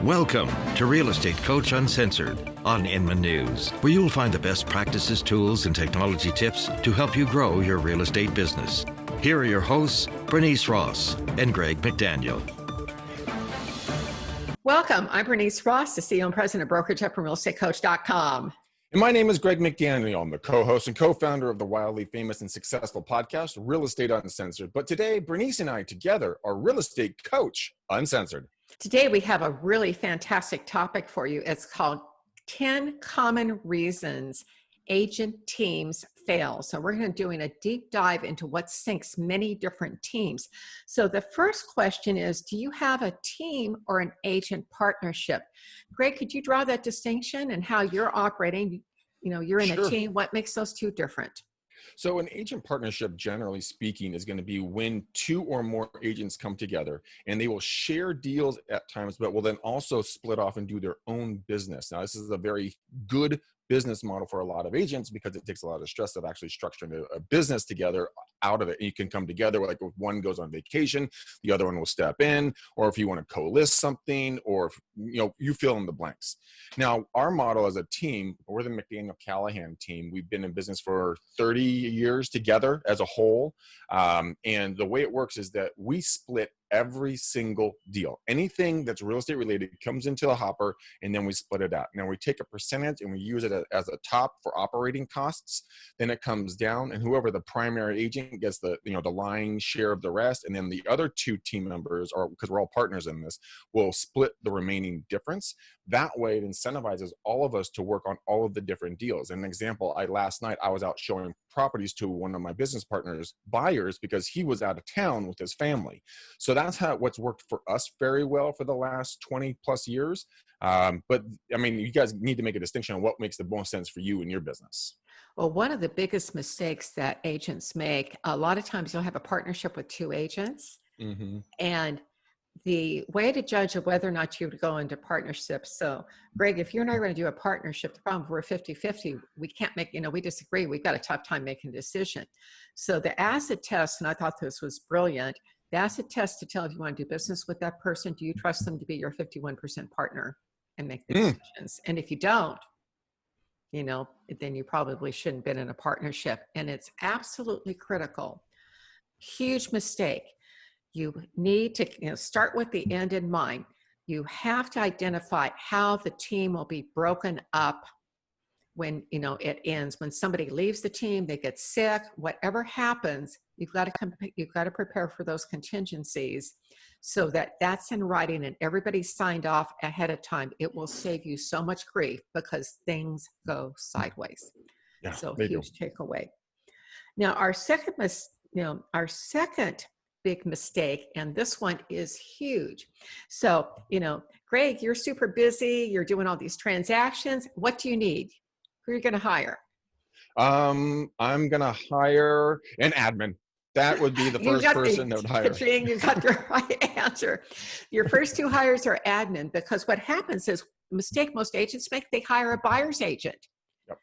Welcome to Real Estate Coach Uncensored on Inman News, where you'll find the best practices, tools, and technology tips to help you grow your real estate business. Here are your hosts, Bernice Ross and Greg McDaniel. Welcome. I'm Bernice Ross, the CEO and President of Brokerage Up from realestatecoach.com. And my name is Greg McDaniel. I'm the co-host and co-founder of the wildly famous and successful podcast, Real Estate Uncensored. But today, Bernice and I together are Real Estate Coach Uncensored. Today, we have a really fantastic topic for you. It's called 10 Common Reasons Agent Teams Fail. So we're going to doing a deep dive into what sinks many different teams. So the first question is, do you have a team or an agent partnership? Greg, could you draw that distinction and how you're operating? You know, you're in a team. What makes those two different? So an agent partnership, generally speaking, is going to be when two or more agents come together and they will share deals at times, but will then also split off and do their own business. Now, this is a very good business model for a lot of agents because it takes a lot of stress of actually structuring a business together out of it. You can come together, like if one goes on vacation, the other one will step in, or if you want to co-list something, or if, you fill in the blanks. Now, our model as a team, we're the McDaniel Callahan team. We've been in business for 30 years together as a whole. And the way it works is that we split every single deal. Anything that's real estate related comes into the hopper, and then we split it out. Now we take a percentage and we use it as a top for operating costs. Then it comes down, and whoever the primary agent gets the lion's share of the rest, and then the other two team members, or because we're all partners in this, will split the remaining difference. That way it incentivizes all of us to work on all of the different deals. An example, last night I was out showing properties to one of my business partners, buyers, because he was out of town with his family. So that's what's worked for us very well for the last 20 plus years. But I mean, you guys need to make a distinction on what makes the most sense for you in your business. Well, one of the biggest mistakes that agents make, a lot of times you'll have a partnership with two agents. Mm-hmm. And the way to judge of whether or not you would go into partnerships. So, Greg, if you're not going to do a partnership, the problem, we're 50-50. We can't make, we disagree. We've got a tough time making a decision. So the acid test, and I thought this was brilliant, the acid test to tell if you want to do business with that person, do you trust them to be your 51% partner and make the decisions? And if you don't, then you probably shouldn't have been in a partnership. And it's absolutely critical. Huge mistake. You need to start with the end in mind. You have to identify how the team will be broken up when it ends. When somebody leaves the team, they get sick, whatever happens, you've got to prepare for those contingencies so that that's in writing and everybody's signed off ahead of time. It will save you so much grief because things go sideways. Yeah, so huge takeaway. Now our second big mistake, and this one is huge. So, Greg, you're super busy, you're doing all these transactions. What do you need? Who are you going to hire? I'm going to hire an admin. That would be the first person that would hire. You got the right answer. Your first two hires are admin, because what happens is, mistake most agents make, they hire a buyer's agent. Yep.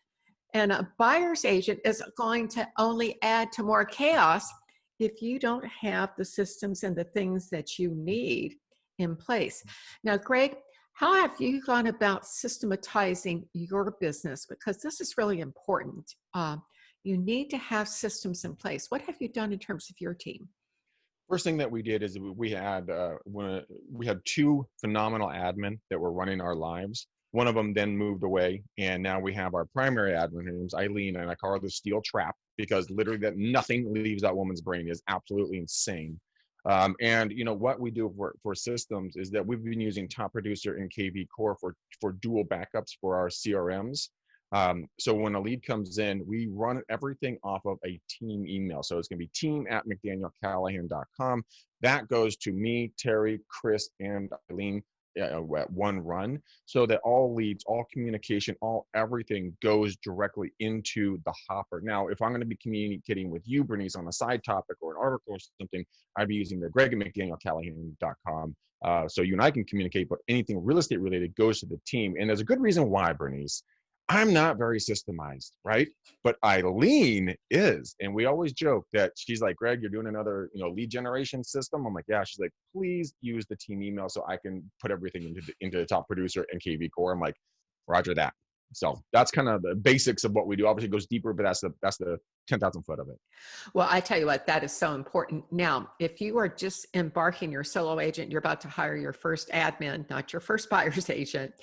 And a buyer's agent is going to only add to more chaos if you don't have the systems and the things that you need in place. Now, Greg, how have you gone about systematizing your business? Because this is really important. You need to have systems in place. What have you done in terms of your team? First thing that we did is we had two phenomenal admin that were running our lives. One of them then moved away, and now we have our primary admin. Her name's Eileen, and I call her the steel trap, because literally that nothing leaves that woman's brain. Is absolutely insane. And what we do for systems is that we've been using Top Producer and KV Core for dual backups for our CRMs. So when a lead comes in, we run everything off of a team email. So it's going to be team@McDanielCallahan.com. That goes to me, Terry, Chris, and Eileen at one run, so that all leads, all communication, everything goes directly into the hopper. Now, if I'm going to be communicating with you, Bernice, on a side topic or an article or something, I'd be using the Greg at McDanielCallahan.com. So you and I can communicate, but anything real estate related goes to the team. And there's a good reason why, Bernice. I'm not very systemized, right? But Eileen is. And we always joke that she's like, Greg, you're doing another, lead generation system. I'm like, yeah. She's like, please use the team email so I can put everything into the top producer and KV core. I'm like, Roger that. So that's kind of the basics of what we do. Obviously it goes deeper, but that's the 10,000 foot of it. Well, I tell you what, that is so important. Now, if you are just embarking your solo agent, you're about to hire your first admin, not your first buyer's agent.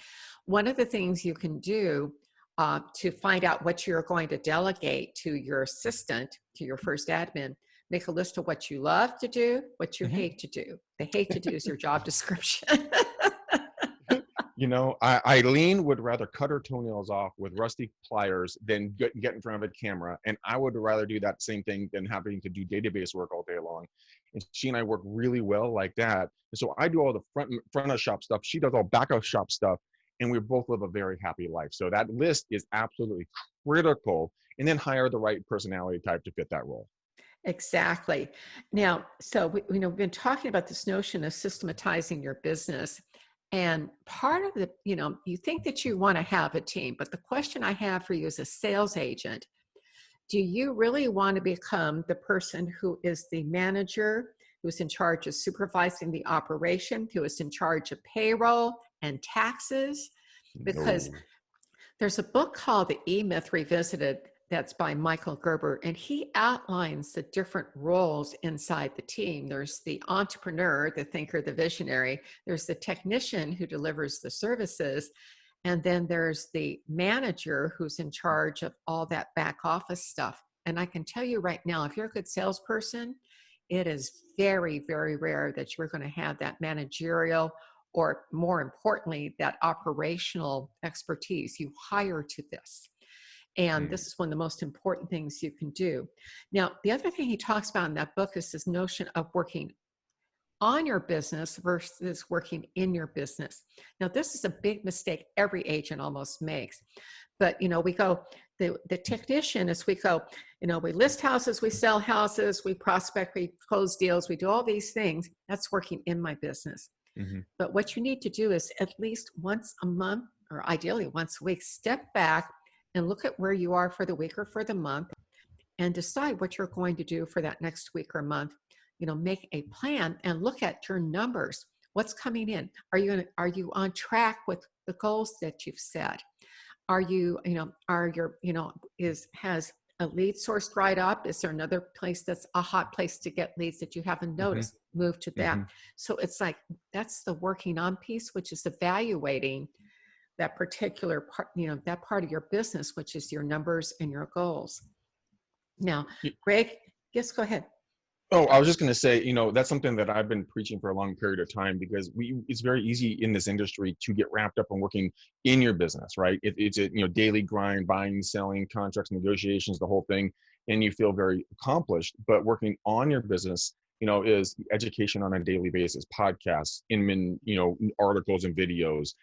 One of the things you can do to find out what you're going to delegate to your assistant, to your first admin, make a list of what you love to do, what you hate to do. The hate to do is your job description. Eileen would rather cut her toenails off with rusty pliers than get in front of a camera. And I would rather do that same thing than having to do database work all day long. And she and I work really well like that. And so I do all the front of shop stuff. She does all back of shop stuff. And we both live a very happy life. So that list is absolutely critical. And then hire the right personality type to fit that role. Exactly. Now, so we've been talking about this notion of systematizing your business. And part of the, you think that you want to have a team, but the question I have for you as a sales agent, do you really want to become the person who is the manager, who's in charge of supervising the operation, who is in charge of payroll and taxes? Because there's a book called The E-Myth Revisited that's by Michael Gerber, and he outlines the different roles inside the team. There's the entrepreneur, the thinker, the visionary. There's the technician who delivers the services. And then there's the manager who's in charge of all that back office stuff. And I can tell you right now, if you're a good salesperson, it is very, very rare that you're going to have that managerial or, more importantly, that operational expertise. You hire to this. And this is one of the most important things you can do. Now, the other thing he talks about in that book is this notion of working on your business versus working in your business. Now, this is a big mistake every agent almost makes. But, we go, the technician is we go, we list houses, we sell houses, we prospect, we close deals, we do all these things. That's working in my business. But what you need to do is at least once a month, or ideally once a week, step back and look at where you are for the week or for the month and decide what you're going to do for that next week or month. Make a plan and look at your numbers. What's coming in? Are you on track with the goals that you've set? Are you, has a lead source dried up? Is there another place that's a hot place to get leads that you haven't noticed? Move to that. So it's like, that's the working on piece, which is evaluating that particular part, that part of your business, which is your numbers and your goals. Now, Greg, yes, go ahead. Oh, I was just going to say, that's something that I've been preaching for a long period of time, because it's very easy in this industry to get wrapped up in working in your business, right? It's a daily grind, buying, selling, contracts, negotiations, the whole thing, and you feel very accomplished. But working on your business, is education on a daily basis, podcasts, articles and videos,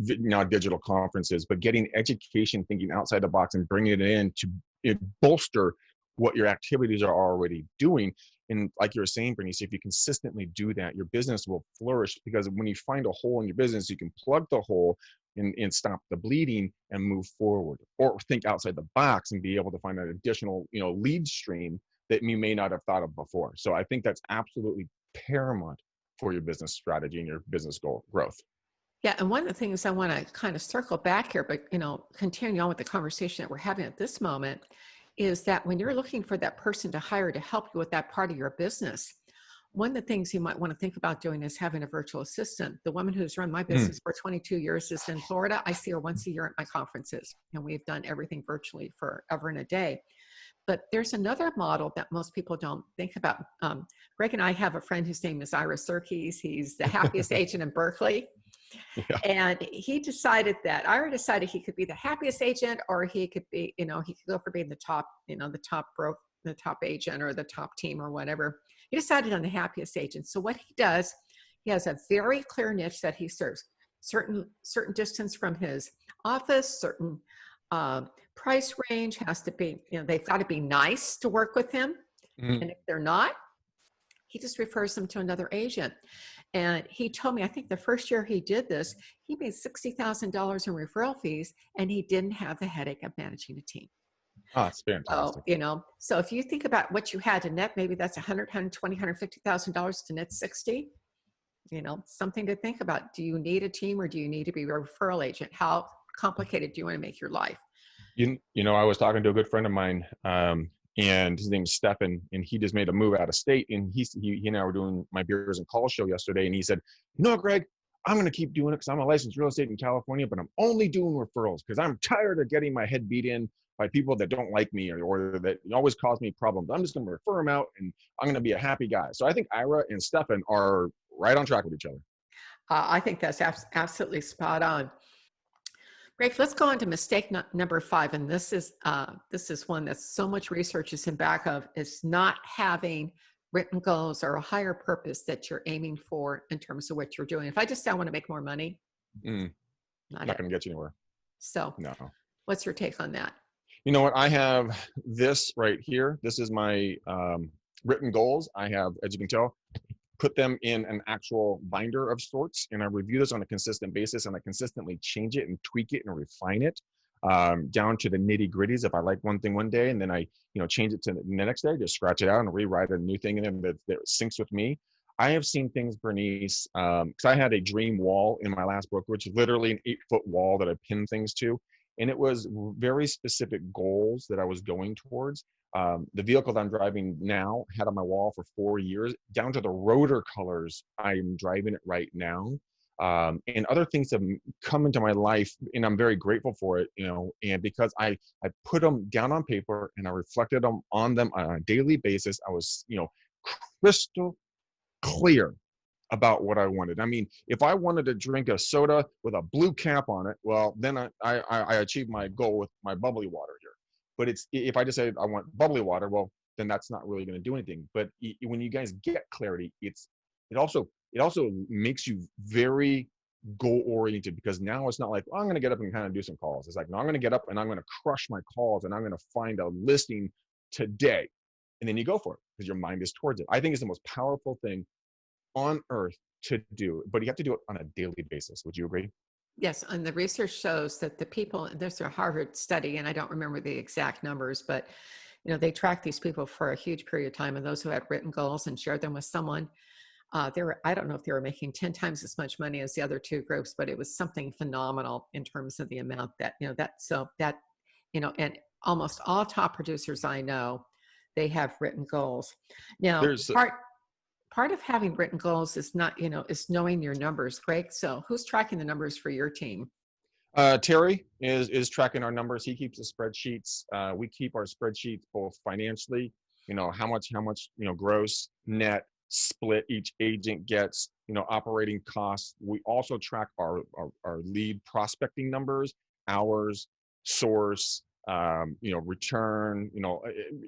now digital conferences, but getting education, thinking outside the box and bringing it in to bolster what your activities are already doing. And like you were saying, Bernice, if you consistently do that, your business will flourish, because when you find a hole in your business, you can plug the hole and stop the bleeding and move forward, or think outside the box and be able to find an additional, lead stream that you may not have thought of before. So I think that's absolutely paramount for your business strategy and your business goal growth. Yeah, and one of the things I want to kind of circle back here, but continue on with the conversation that we're having at this moment, is that when you're looking for that person to hire to help you with that part of your business, one of the things you might want to think about doing is having a virtual assistant. The woman who's run my business for 22 years is in Florida. I see her once a year at my conferences, and we've done everything virtually forever and a day. But there's another model that most people don't think about. Greg and I have a friend whose name is Ira Serkis. He's the happiest agent in Berkeley. Yeah. And Ira decided he could be the happiest agent, or he could be, he could go for being the top, the top agent or the top team or whatever. He decided on the happiest agent. So what he does, he has a very clear niche that he serves. Certain distance from his office, certain price range, has to be, they've got to be nice to work with him. And if they're not, he just refers them to another agent. And he told me, I think the first year he did this, he made $60,000 in referral fees, and he didn't have the headache of managing a team. Oh, it's So, fantastic. so if you think about what you had to net, maybe that's $150,000 to net 60, something to think about. Do you need a team, or do you need to be a referral agent? How complicated do you want to make your life? I was talking to a good friend of mine, and his name's Stefan, and he just made a move out of state. And he and I were doing my beers and calls show yesterday, and he said, Greg, I'm going to keep doing it because I'm a licensed real estate in California, but I'm only doing referrals because I'm tired of getting my head beat in by people that don't like me or that always cause me problems. I'm just going to refer them out, and I'm going to be a happy guy. So I think Ira and Stefan are right on track with each other. I think that's absolutely spot on. Great. Let's go on to mistake number 5. And this is one that so much research is in back of, is not having written goals or a higher purpose that you're aiming for in terms of what you're doing. If I just say I want to make more money, not going to get you anywhere. So no. What's your take on that? You know what? I have this right here. This is my written goals. I have, as you can tell, put them in an actual binder of sorts, and I review this on a consistent basis, and I consistently change it and tweak it and refine it down to the nitty gritties. If I like one thing one day and then I change it to the next day, just scratch it out and rewrite a new thing in there that syncs with me. I have seen things, Bernice, because I had a dream wall in my last brokerage, literally an 8-foot wall that I pinned things to, and it was very specific goals that I was going towards. The vehicle that I'm driving now had on my wall for 4 years, down to the rotor colors I'm driving it right now. And other things have come into my life, and I'm very grateful for it, and because I put them down on paper and I reflected on them on a daily basis, I was, crystal clear about what I wanted. I mean, if I wanted to drink a soda with a blue cap on it, well, then I achieved my goal with my bubbly water here. But if I just say I want bubbly water, well, then that's not really going to do anything. But when you guys get clarity, it also makes you very goal oriented, because now it's not like, well, I'm going to get up and kind of do some calls. It's like, no, I'm going to get up and I'm going to crush my calls, and I'm going to find a listing today. And then you go for it because your mind is towards it. I think it's the most powerful thing on earth to do, but you have to do it on a daily basis. Would you agree? Yes, and the research shows that the people, there's a Harvard study, and I don't remember the exact numbers, but they tracked these people for a huge period of time, and those who had written goals and shared them with someone, I don't know if they were making 10 times as much money as the other two groups, but it was something phenomenal in terms of the amount that, and almost all top producers I know, they have written goals. Now, part of having written goals is is knowing your numbers, Greg. So who's tracking the numbers for your team? Terry is tracking our numbers. He keeps the spreadsheets. We keep our spreadsheets both financially, how much, gross, net, split each agent gets, operating costs. We also track our lead prospecting numbers, hours, source, return,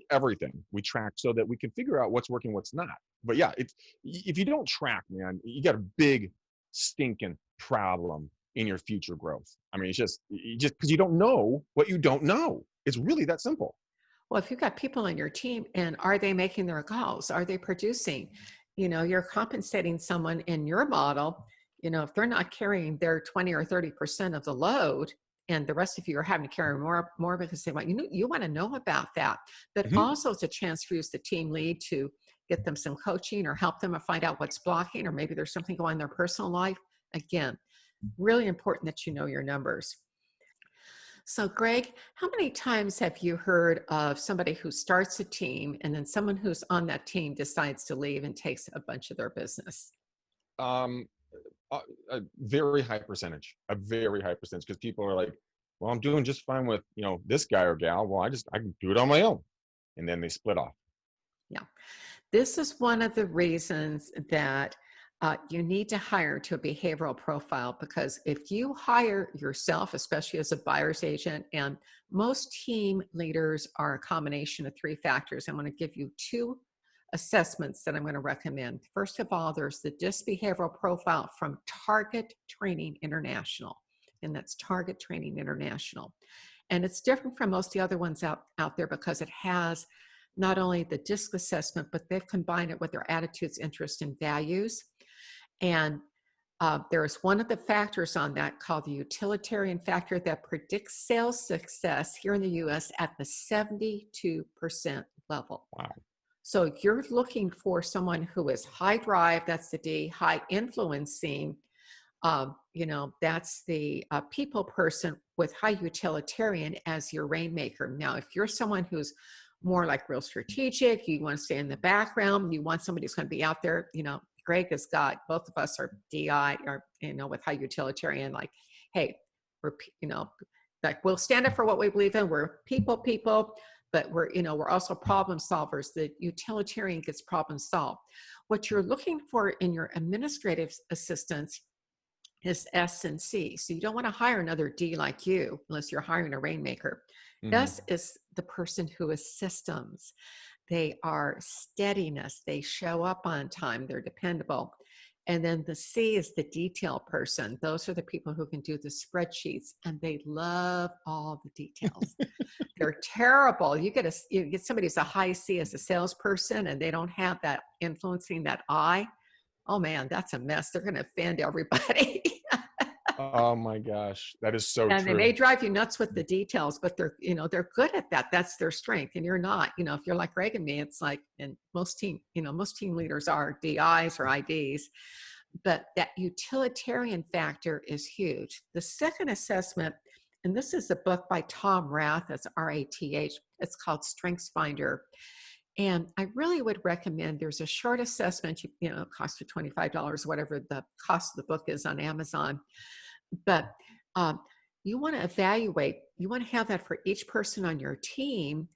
everything we track so that we can figure out what's working, what's not. But yeah, if you don't track, man, you got a big stinking problem in your future growth. I mean, it's just because you don't know what you don't know. It's really that simple. Well, if you've got people on your team, and are they making their calls? Are they producing? You're compensating someone in your model. If they're not carrying their 20 or 30% of the load, and the rest of you are having to carry more because they want, you want to know about that. But also it's a chance for you as the team lead to get them some coaching or help them find out what's blocking, or maybe there's something going on in their personal life. Again, really important that you know your numbers. So Greg, how many times have you heard of somebody who starts a team and then someone who's on that team decides to leave and takes a bunch of their business? A very high percentage, because people are like, well, I'm doing just fine with, this guy or gal. Well, I can do it on my own. And then they split off. Yeah. This is one of the reasons that you need to hire to a behavioral profile, because if you hire yourself, especially as a buyer's agent, and most team leaders are a combination of 3 factors. I'm going to give you 2 assessments that I'm going to recommend. First of all, there's the DISC behavioral profile from Target Training International, and that's Target Training International. And it's different from most of the other ones out there because it has not only the DISC assessment, but they've combined it with their attitudes, interests, and values. And there's one of the factors on that called the utilitarian factor that predicts sales success here in the US at the 72% level. Wow. So you're looking for someone who is high drive, that's the D, high influencing, that's the people person with high utilitarian as your rainmaker. Now, if you're someone who's more like real strategic, you want to stay in the background, you want somebody who's going to be out there, Greg has got, both of us are DI or, with high utilitarian, like, hey, we're, like we'll stand up for what we believe in. We're people, but we're also problem solvers. The utilitarian gets problem solved. What you're looking for in your administrative assistants is S and C. So you don't want to hire another D like you unless you're hiring a rainmaker. Mm-hmm. S is the person who is systems. They are steadiness. They show up on time. They're dependable. And then the C is the detail person. Those are the people who can do the spreadsheets, and they love all the details. They're terrible. You get somebody who's a high C as a salesperson, and they don't have that influencing that I. Oh man, that's a mess. They're going to offend everybody. Oh my gosh, that is so true. And they may drive you nuts with the details, but they're good at that. That's their strength. And you're not, if you're like Greg and me, it's like, and most team leaders are DIs or IDs, but that utilitarian factor is huge. The second assessment, and this is a book by Tom Rath, that's R-A-T-H, it's called StrengthsFinder. And I really would recommend, there's a short assessment, it costs you $25, whatever the cost of the book is on Amazon. But you want to evaluate, you want to have that for each person on your team.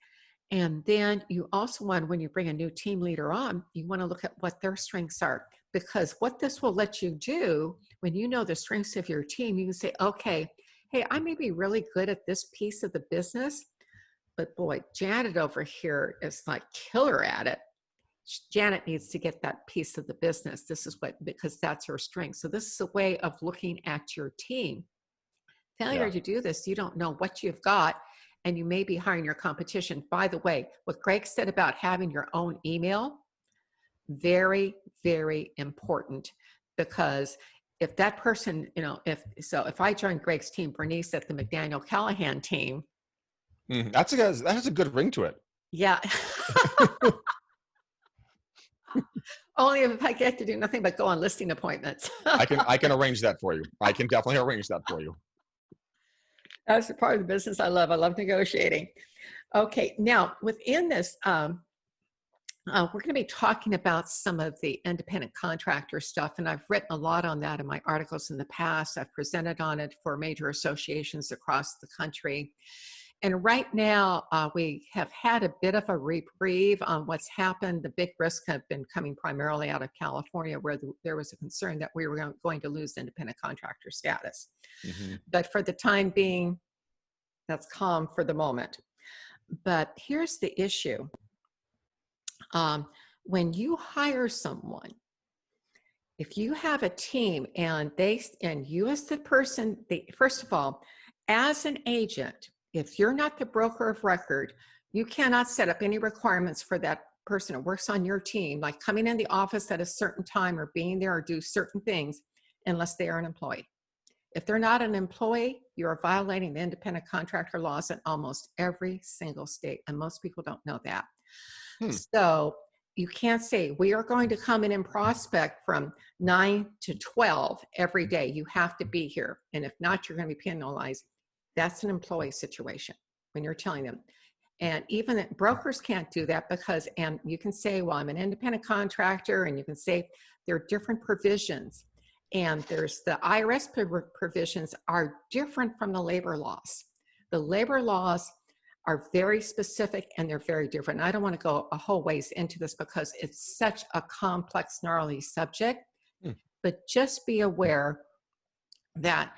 And then you also want, when you bring a new team leader on, you want to look at what their strengths are. Because what this will let you do, when you know the strengths of your team, you can say, okay, hey, I may be really good at this piece of the business, but boy, Janet over here is like killer at it. Janet needs to get that piece of the business. Because that's her strength. So this is a way of looking at your team. Failure to do this, you don't know what you've got, and you may be hiring your competition. By the way, what Greg said about having your own email, very, very important, because if that person, if I joined Greg's team, Bernice at the McDaniel Callahan team, that has a good ring to it. Yeah. Only if I get to do nothing but go on listing appointments. I can arrange that for you. I can definitely arrange that for you. That's the part of the business I love. I love negotiating. Okay, now within this, we're going to be talking about some of the independent contractor stuff, and I've written a lot on that in my articles in the past. I've presented on it for major associations across the country. And right now, we have had a bit of a reprieve on what's happened. The big risks have been coming primarily out of California, where there was a concern that we were going to lose independent contractor status. Mm-hmm. But for the time being, that's calm for the moment. But here's the issue. When you hire someone, if you have a team and you as the person, first of all, as an agent, if you're not the broker of record, you cannot set up any requirements for that person who works on your team, like coming in the office at a certain time or being there or do certain things, unless they are an employee. If they're not an employee, you are violating the independent contractor laws in almost every single state, and most people don't know that. So you can't say, we are going to come in and prospect from 9 to 12 every day. You have to be here. And if not, you're going to be penalized. That's an employee situation when you're telling them. And even brokers can't do that because, and you can say, well, I'm an independent contractor, and you can say there are different provisions. And there's the IRS provisions are different from the labor laws. The labor laws are very specific and they're very different. I don't want to go a whole ways into this because it's such a complex, gnarly subject, but just be aware that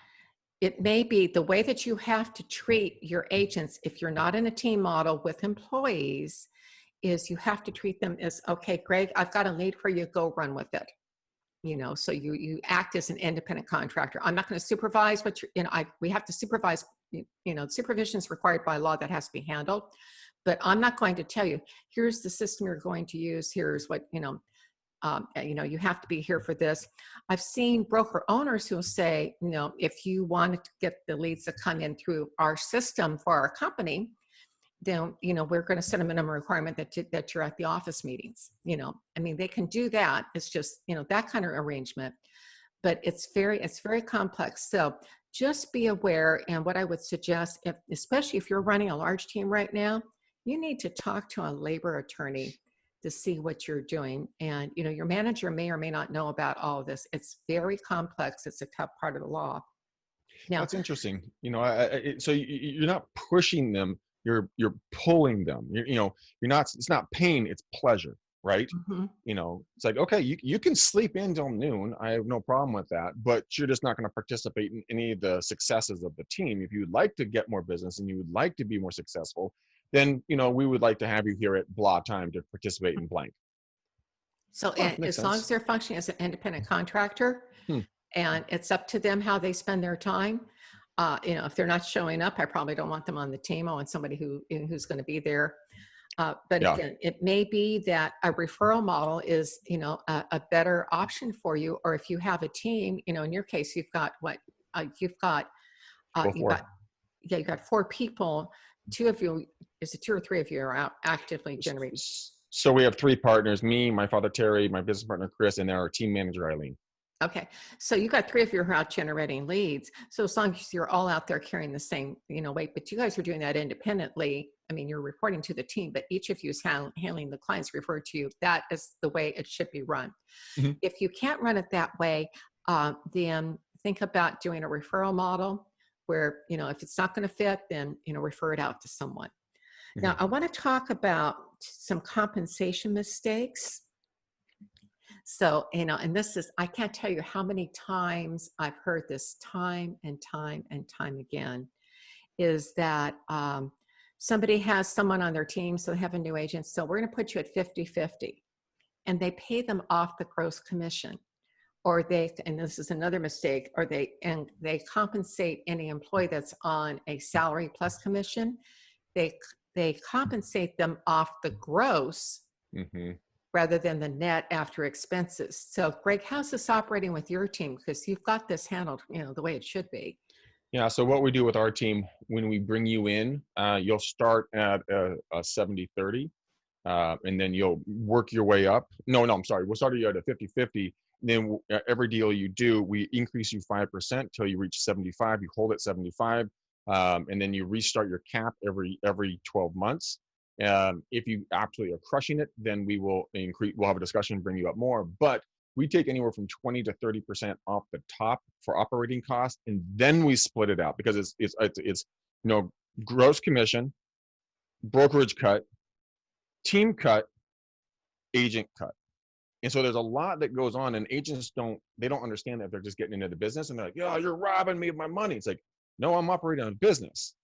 it may be the way that you have to treat your agents if you're not in a team model with employees is you have to treat them as, okay, Greg, I've got a lead for you, go run with it. So you act as an independent contractor. I'm not going to supervise what we have to supervise, supervision is required by law, that has to be handled, but I'm not going to tell you, here's the system you're going to use. Here's what, You have to be here for this. I've seen broker owners who say, if you wanted to get the leads that come in through our system for our company, then, we're going to set a minimum requirement that you're at the office meetings. They can do that. It's just, that kind of arrangement, but it's very complex. So just be aware. And what I would suggest, especially if you're running a large team right now, you need to talk to a labor attorney to see what you're doing. And, your manager may or may not know about all of this. It's very complex. It's a tough part of the law. Now, that's interesting. So you're not pushing them, you're pulling them. You're not, it's not pain, it's pleasure, right? mm-hmm. It's like, okay, you can sleep in till noon. I have no problem with that, but you're just not going to participate in any of the successes of the team. If you'd like to get more business and you would like to be more successful, then, we would like to have you here at blah time to participate in blank. So as long as they're functioning as an independent contractor, and it's up to them how they spend their time. If they're not showing up, I probably don't want them on the team. I want somebody who's going to be there. Again, it may be that a referral model is, a better option for you. Or if you have a team, in your case, you've got you've got 4 people. 2 of you, is it 2 or 3 of you are out actively generating? So we have 3 partners, me, my father, Terry, my business partner, Chris, and our team manager, Eileen. Okay. So you got 3 of you who are out generating leads. So as long as you're all out there carrying the same, weight, but you guys are doing that independently. You're reporting to the team, but each of you is handling the clients referred to you. That is the way it should be run. Mm-hmm. If you can't run it that way, then think about doing a referral model where, if it's not going to fit, then, refer it out to someone. Mm-hmm. Now, I want to talk about some compensation mistakes. So, and this is, I can't tell you how many times I've heard this time and time and time again, is that somebody has someone on their team, so they have a new agent. So we're going to put you at 50-50, and they pay them off the gross commission. Or and this is another mistake, they compensate any employee that's on a salary plus commission. They compensate them off the gross rather than the net after expenses. So Greg, how's this operating with your team? Because you've got this handled, the way it should be. Yeah. So what we do with our team, when we bring you in, you'll start at a 70-30, and then you'll work your way up. No, I'm sorry. We'll start you at a 50-50. Then every deal you do, we increase you 5% till you reach 75. You hold at 75, and then you restart your cap every 12 months. If you absolutely are crushing it, then we will increase. We'll have a discussion, bring you up more. But we take anywhere from 20 to 30% off the top for operating costs, and then we split it out because it's gross commission, brokerage cut, team cut, agent cut. And so there's a lot that goes on, and agents don't understand that they're just getting into the business, and they're like, "Yeah, you're robbing me of my money." It's like, no, I'm operating a business.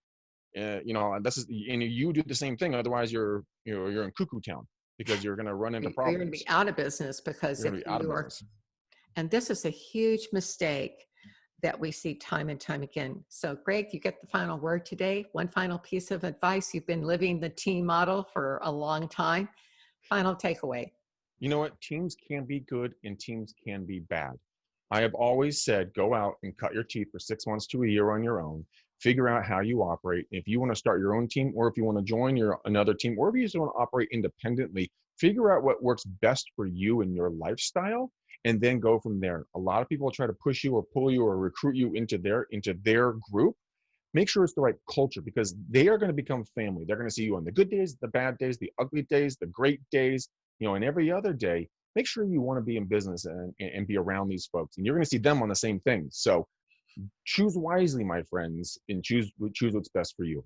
And you do the same thing. Otherwise, you're in cuckoo town because you're going to run into problems. You're going to be out of business because and this is a huge mistake that we see time and time again. So, Greg, you get the final word today. One final piece of advice. You've been living the team model for a long time. Final takeaway. You know what? Teams can be good and teams can be bad. I have always said, go out and cut your teeth for 6 months to a year on your own. Figure out how you operate. If you want to start your own team, or if you want to join another team, or if you just want to operate independently, figure out what works best for you and your lifestyle, and then go from there. A lot of people try to push you or pull you or recruit you into their group. Make sure it's the right culture, because they are going to become family. They're going to see you on the good days, the bad days, the ugly days, the great days, and every other day. Make sure you want to be in business and be around these folks, and you're going to see them on the same thing. So choose wisely, my friends, and choose what's best for you.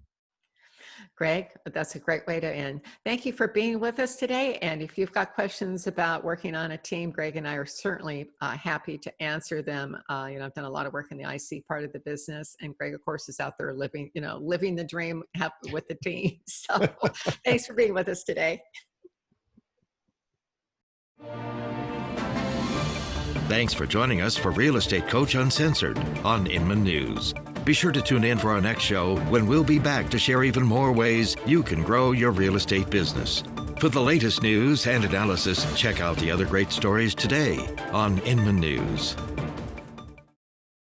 Greg, that's a great way to end. Thank you for being with us today. And if you've got questions about working on a team, Greg and I are certainly happy to answer them. I've done a lot of work in the IC part of the business, and Greg, of course, is out there living the dream with the team. So thanks for being with us today. Thanks for joining us for Real Estate Coach Uncensored on Inman News. Be sure to tune in for our next show, when we'll be back to share even more ways you can grow your real estate business. For the latest news and analysis, check out the other great stories today on Inman News.